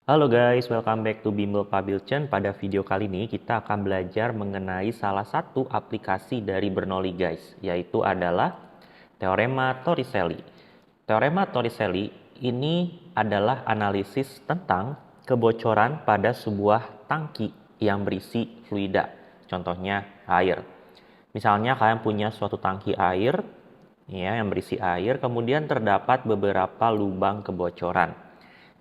Halo guys, welcome back to Bimbel Pabilcen. Pada video kali ini kita akan belajar mengenai salah satu aplikasi dari Bernoulli guys, yaitu adalah Teorema Torricelli. Teorema Torricelli ini adalah analisis tentang kebocoran pada sebuah tangki yang berisi fluida, contohnya air. Misalnya kalian punya suatu tangki air ya yang berisi air, kemudian terdapat beberapa lubang kebocoran.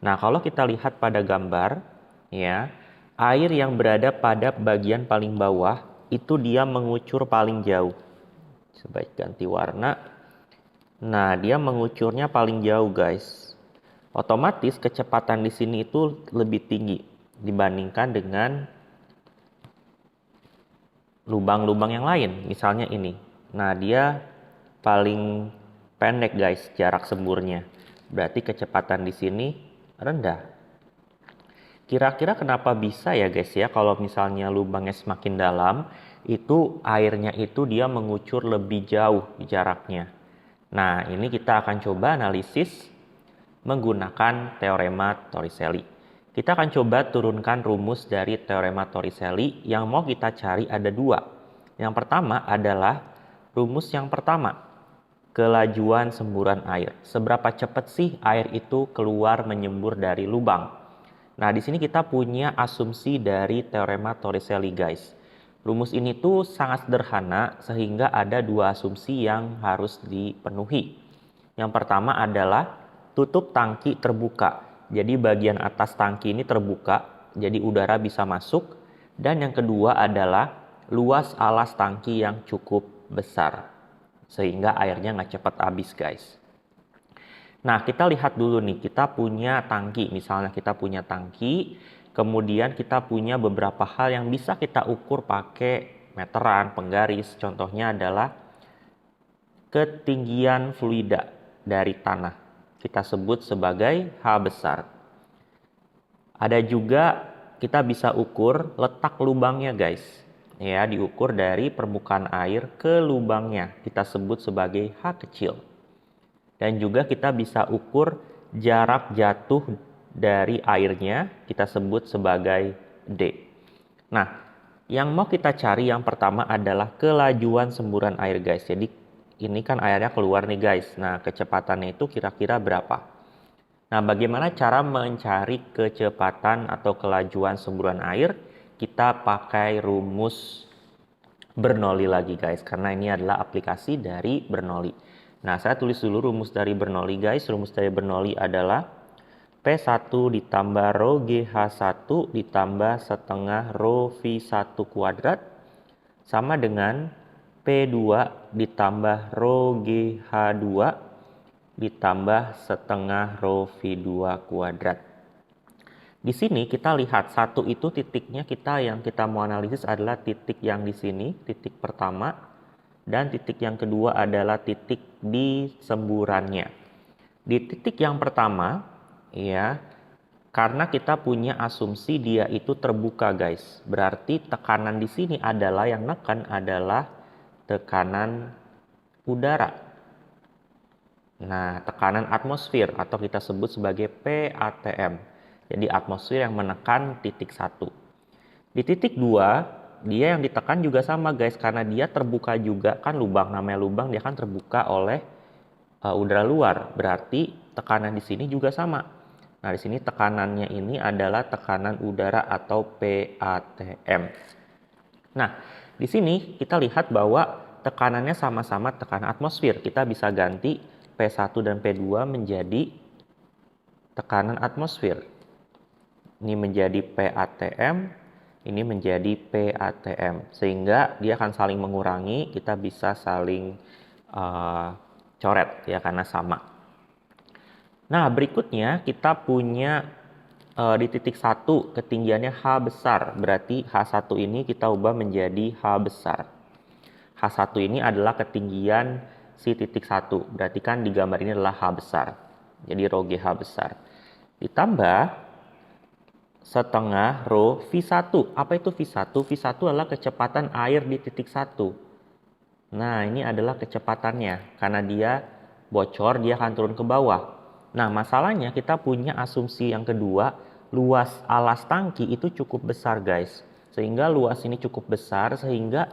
Nah, kalau kita lihat pada gambar, ya, air yang berada pada bagian paling bawah itu dia mengucur paling jauh. Coba ganti warna. Nah, dia mengucurnya paling jauh, guys. Otomatis kecepatan di sini itu lebih tinggi dibandingkan dengan lubang-lubang yang lain, misalnya ini. Nah, dia paling pendek, guys, jarak semburnya. Berarti kecepatan di sini rendah. Kira-kira kenapa bisa ya guys ya, kalau misalnya lubangnya semakin dalam, itu airnya itu dia mengucur lebih jauh jaraknya. Nah, ini kita akan coba analisis menggunakan teorema Torricelli. Kita akan coba turunkan rumus dari teorema Torricelli. Yang mau kita cari ada dua. Yang pertama adalah rumus yang pertama, kelajuan semburan air. Seberapa cepat sih air itu keluar menyembur dari lubang? Nah, di sini kita punya asumsi dari teorema Torricelli, guys. Rumus ini tuh sangat sederhana sehingga ada dua asumsi yang harus dipenuhi. Yang pertama adalah tutup tangki terbuka. Jadi bagian atas tangki ini terbuka, jadi udara bisa masuk. Dan yang kedua adalah luas alas tangki yang cukup besar, sehingga airnya nggak cepat habis, guys. Nah, kita lihat dulu nih, kita punya tangki. Misalnya kita punya tangki, kemudian kita punya beberapa hal yang bisa kita ukur pakai meteran, penggaris. Contohnya adalah ketinggian fluida dari tanah. Kita sebut sebagai H besar. Ada juga kita bisa ukur letak lubangnya, guys. Ya, diukur dari permukaan air ke lubangnya. Kita sebut sebagai H kecil. Dan juga kita bisa ukur jarak jatuh dari airnya, kita sebut sebagai D. Nah, yang mau kita cari yang pertama adalah kelajuan semburan air, guys. Jadi ini kan airnya keluar nih, guys. Nah, kecepatannya itu kira-kira berapa? Nah, bagaimana cara mencari kecepatan atau kelajuan semburan air? Kita pakai rumus Bernoulli lagi, guys, karena ini adalah aplikasi dari Bernoulli. Nah, saya tulis dulu rumus dari Bernoulli, guys. Rumus dari Bernoulli adalah P1 ditambah rho GH1 ditambah setengah rho V1 kuadrat sama dengan P2 ditambah rho GH2 ditambah setengah rho V2 kuadrat. Di sini kita lihat satu itu titiknya yang kita mau analisis adalah titik yang di sini, titik pertama, dan titik yang kedua adalah titik di semburannya. Di titik yang pertama, ya, karena kita punya asumsi dia itu terbuka, guys. Berarti tekanan di sini adalah yang neken adalah tekanan udara. Nah, tekanan atmosfer atau kita sebut sebagai PATM. Jadi atmosfer yang menekan titik 1. Di titik 2, dia yang ditekan juga sama, guys, karena dia terbuka juga kan lubang, namanya lubang dia kan terbuka oleh udara luar. Berarti tekanan di sini juga sama. Nah, di sini tekanannya ini adalah tekanan udara atau PATM. Nah, di sini kita lihat bahwa tekanannya sama-sama tekanan atmosfer. Kita bisa ganti P1 dan P2 menjadi tekanan atmosfer. Ini menjadi PATM, ini menjadi PATM. Sehingga dia akan saling mengurangi, kita bisa saling coret ya karena sama. Nah, berikutnya kita punya di titik 1 ketinggiannya H besar. Berarti H1 ini kita ubah menjadi H besar. H1 ini adalah ketinggian si titik 1. Berarti kan di gambar ini adalah H besar. Jadi rho GH besar. Ditambah setengah rho V1. Apa itu V1? V1 adalah kecepatan air di titik 1. Nah, ini adalah kecepatannya. Karena dia bocor, dia akan turun ke bawah. Nah, masalahnya kita punya asumsi yang kedua luas alas tangki itu cukup besar guys. Sehingga luas ini cukup besar sehingga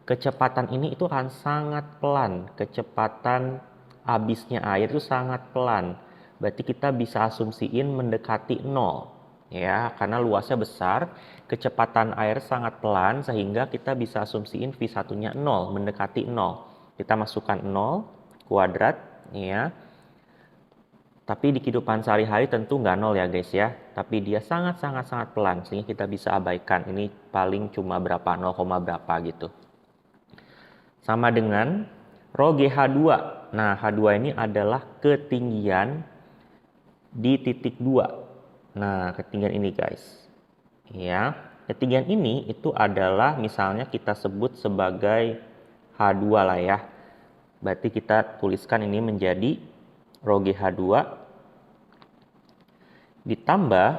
kecepatan ini itu akan sangat pelan. Kecepatan habisnya air itu sangat pelan. Berarti kita bisa asumsiin mendekati 0. Ya, karena luasnya besar, kecepatan air sangat pelan sehingga kita bisa asumsiin V1-nya 0, mendekati 0. Kita masukkan 0 kuadrat ya. Tapi di kehidupan sehari-hari tentu nggak 0 ya guys ya. Tapi dia sangat pelan sehingga kita bisa abaikan. Ini paling cuma berapa, 0, berapa gitu. Sama dengan rho GH2. Nah, H2 ini adalah ketinggian di titik 2. Nah, ketinggian ini guys. Ya, ketinggian ini itu adalah misalnya kita sebut sebagai H2 lah ya. Berarti kita tuliskan ini menjadi rho GH2 ditambah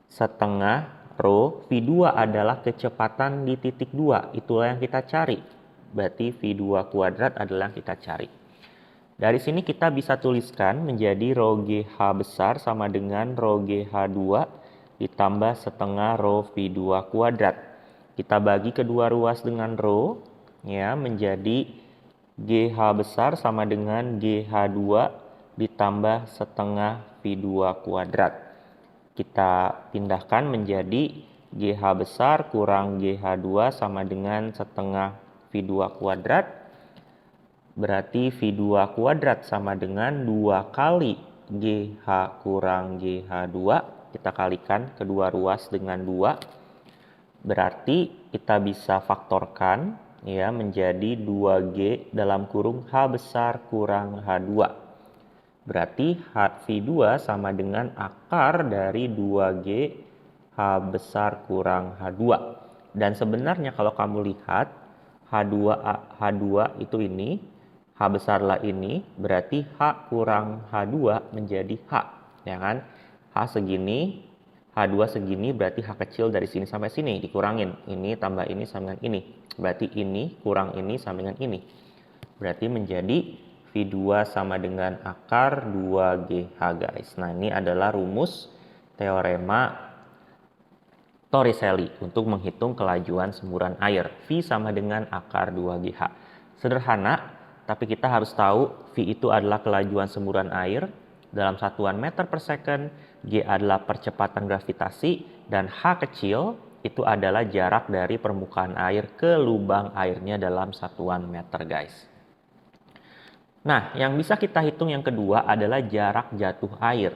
setengah rho V2 adalah kecepatan di titik 2. Itulah yang kita cari. Berarti V2 kuadrat adalah yang kita cari. Dari sini kita bisa tuliskan menjadi rho GH besar sama dengan rho GH2 ditambah setengah rho V2 kuadrat. Kita bagi kedua ruas dengan rho ya menjadi GH besar sama dengan GH2 ditambah setengah V2 kuadrat. Kita pindahkan menjadi GH besar kurang GH2 sama dengan setengah V2 kuadrat. Berarti V2 kuadrat sama dengan 2 kali GH kurang GH2. Kita kalikan kedua ruas dengan 2. Berarti kita bisa faktorkan ya menjadi 2G dalam kurung H besar kurang H2. Berarti V2 sama dengan akar dari 2G H besar kurang H2. Dan sebenarnya kalau kamu lihat H2 itu ini, H besar lah ini, berarti H kurang H2 menjadi H, ya kan? H segini, H2 segini, berarti H kecil dari sini sampai sini dikurangin. Ini tambah ini sama dengan ini. Berarti ini kurang ini sama dengan ini. Berarti menjadi V2 sama dengan akar 2GH guys. Nah, ini adalah rumus teorema Torricelli untuk menghitung kelajuan semburan air. V sama dengan akar 2GH. Sederhana, tapi kita harus tahu V itu adalah kelajuan semburan air dalam satuan meter per second, G adalah percepatan gravitasi, dan H kecil itu adalah jarak dari permukaan air ke lubang airnya dalam satuan meter guys. Nah, yang bisa kita hitung yang kedua adalah jarak jatuh air.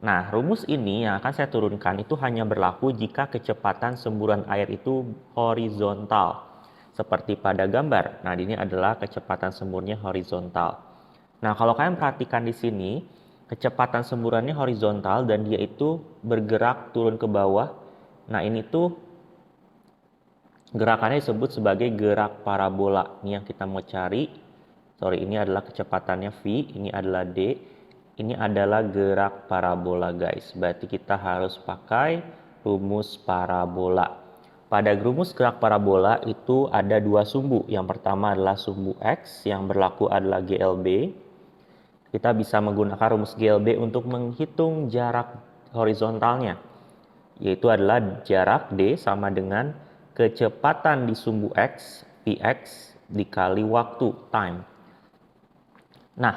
Nah, rumus ini yang akan saya turunkan itu hanya berlaku jika kecepatan semburan air itu horizontal. Seperti pada gambar. Nah, ini adalah kecepatan semburnya horizontal. Nah, kalau kalian perhatikan di sini, kecepatan semburannya horizontal dan dia itu bergerak turun ke bawah. Nah, ini tuh gerakannya disebut sebagai gerak parabola. Ini yang kita mau cari. Ini adalah kecepatannya V, ini adalah D. Ini adalah gerak parabola guys. Berarti kita harus pakai rumus parabola. Pada rumus gerak parabola itu ada dua sumbu. Yang pertama adalah sumbu X, yang berlaku adalah GLB. Kita bisa menggunakan rumus GLB untuk menghitung jarak horizontalnya. Yaitu adalah jarak D sama dengan kecepatan di sumbu X, Vx, dikali waktu, time. Nah,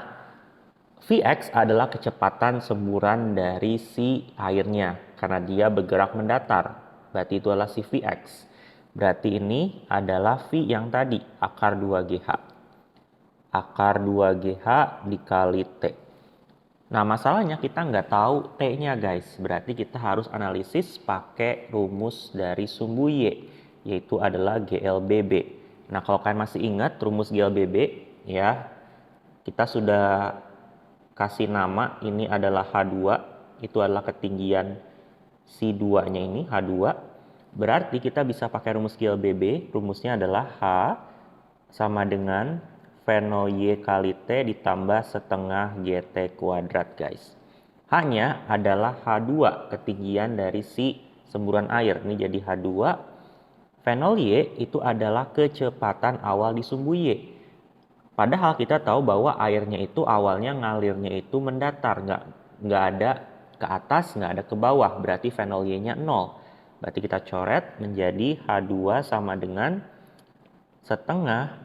Vx adalah kecepatan semburan dari si airnya karena dia bergerak mendatar. Berarti itu adalah si Vx. Berarti ini adalah V yang tadi, akar 2GH. Akar 2GH dikali T. Nah, masalahnya kita nggak tahu T-nya guys. Berarti kita harus analisis pakai rumus dari sumbu Y, yaitu adalah GLBB. Nah, kalau kalian masih ingat rumus GLBB, ya, kita sudah kasih nama, ini adalah H2, itu adalah ketinggian si 2-nya ini, H2. Berarti kita bisa pakai rumus GLBB, rumusnya adalah H sama dengan V0 Y kali T ditambah setengah GT kuadrat guys. H-nya adalah H2, ketinggian dari si semburan air, ini jadi H2. V0 Y itu adalah kecepatan awal di sumbu Y. Padahal kita tahu bahwa airnya itu awalnya ngalirnya itu mendatar, nggak ada ke atas, nggak ada ke bawah, berarti fenol Y-nya 0. Berarti kita coret menjadi H2 sama dengan setengah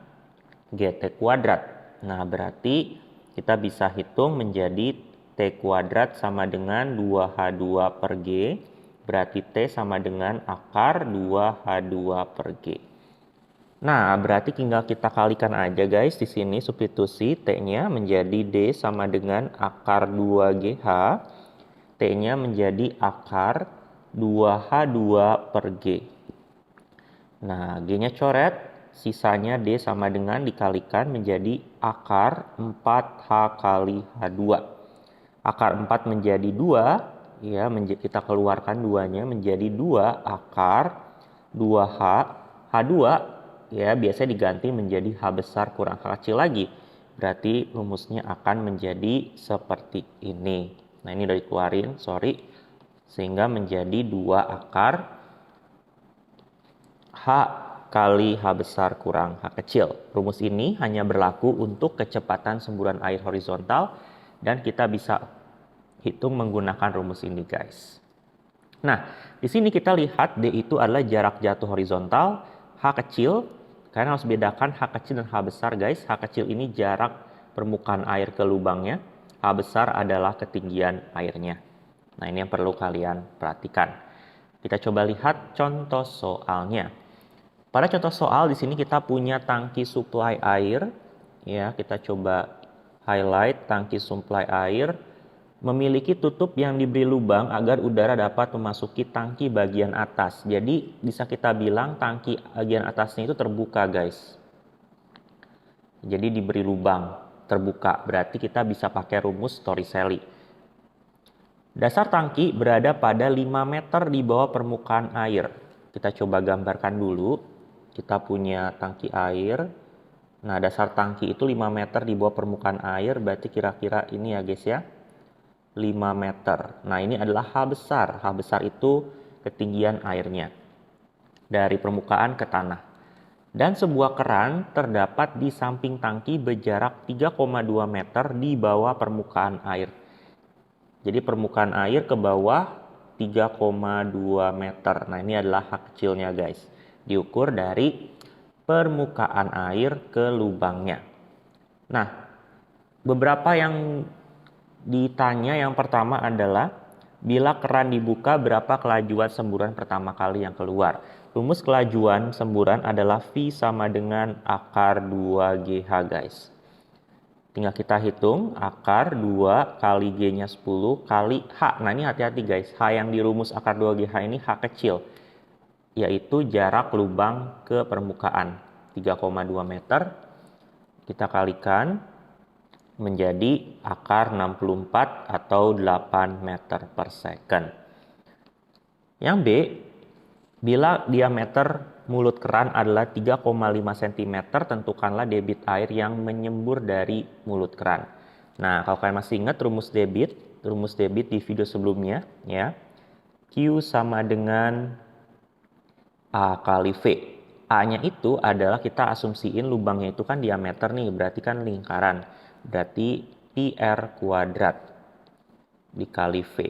GT kuadrat. Nah, berarti kita bisa hitung menjadi T kuadrat sama dengan 2H2 per G. Berarti T sama dengan akar 2H2 per G. Nah, berarti tinggal kita kalikan aja guys di sini substitusi T-nya menjadi D sama dengan akar 2GH. T-nya menjadi akar 2H2 per G. Nah, G-nya coret, sisanya D sama dengan dikalikan menjadi akar 4H kali H2. Akar 4 menjadi 2, ya, kita keluarkan 2-nya menjadi 2 akar 2H. H2 ya biasa diganti menjadi H besar kurang H kecil lagi. Berarti rumusnya akan menjadi seperti ini. Nah, ini udah dikeluarin, sorry. Sehingga menjadi 2 akar H kali H besar kurang H kecil. Rumus ini hanya berlaku untuk kecepatan semburan air horizontal dan kita bisa hitung menggunakan rumus ini, guys. Nah, di sini kita lihat D itu adalah jarak jatuh horizontal, H kecil. Kalian harus bedakan H kecil dan H besar, guys. H kecil ini jarak permukaan air ke lubangnya. H besar adalah ketinggian airnya. Nah, ini yang perlu kalian perhatikan. Kita coba lihat contoh soalnya. Pada contoh soal di sini kita punya tangki suplai air. Ya, kita coba highlight tangki suplai air. Memiliki tutup yang diberi lubang agar udara dapat memasuki tangki bagian atas. Jadi bisa kita bilang tangki bagian atasnya itu terbuka, guys. Jadi diberi lubang, terbuka. Berarti kita bisa pakai rumus Torricelli. Dasar tangki berada pada 5 meter di bawah permukaan air. Kita coba gambarkan dulu. Kita punya tangki air. Nah, dasar tangki itu 5 meter di bawah permukaan air. Berarti kira-kira ini ya, guys ya. 5 meter. Nah, ini adalah H besar. H besar itu ketinggian airnya dari permukaan ke tanah. Dan sebuah keran terdapat di samping tangki berjarak 3,2 meter di bawah permukaan air. Jadi permukaan air ke bawah 3,2 meter. Nah, ini adalah H kecilnya, guys. Diukur dari permukaan air ke lubangnya. Nah, beberapa yang ditanya yang pertama adalah bila keran dibuka berapa kelajuan semburan pertama kali yang keluar. Rumus kelajuan semburan adalah V sama dengan akar 2GH, guys. Tinggal kita hitung akar 2 kali G-nya 10 kali H. Nah, ini hati-hati, guys. H yang di rumus akar 2GH ini H kecil, yaitu jarak lubang ke permukaan 3,2 meter. Kita kalikan menjadi akar 64 atau 8 meter per second. Yang B, bila diameter mulut keran adalah 3,5 cm, tentukanlah debit air yang menyembur dari mulut keran. Nah, kalau kalian masih ingat rumus debit di video sebelumnya, ya. Q sama dengan A kali V. A-nya itu adalah kita asumsiin lubangnya itu kan diameter nih, berarti kan lingkaran. Berarti PR kuadrat dikali V.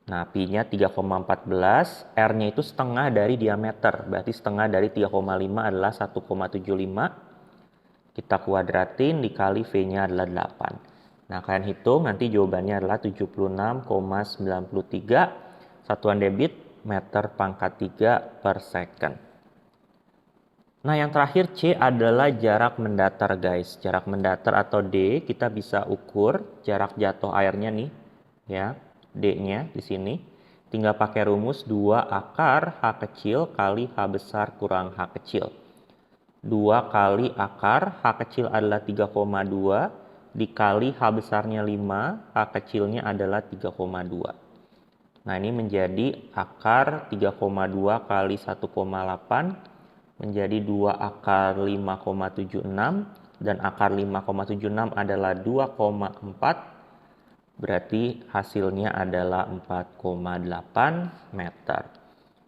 Nah, Pi-nya 3,14, R-nya itu setengah dari diameter. Berarti setengah dari 3,5 adalah 1,75. Kita kuadratin dikali V-nya adalah 8. Nah, kalian hitung nanti jawabannya adalah 76,93. Satuan debit meter pangkat 3 per second. Nah, yang terakhir C adalah jarak mendatar, guys. Jarak mendatar atau D kita bisa ukur jarak jatuh airnya nih, ya. D-nya di sini. Tinggal pakai rumus 2 akar H kecil kali H besar kurang H kecil. 2 kali akar H kecil adalah 3,2 dikali H besarnya 5, H kecilnya adalah 3,2. Nah, ini menjadi akar 3,2 kali 1,8 menjadi 2 akar 5,76 dan akar 5,76 adalah 2,4, berarti hasilnya adalah 4,8 meter.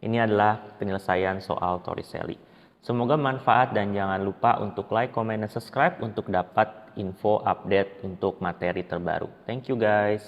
Ini adalah penyelesaian soal Torricelli. Semoga manfaat dan jangan lupa untuk like, comment, dan subscribe untuk dapat info update untuk materi terbaru. Thank you, guys.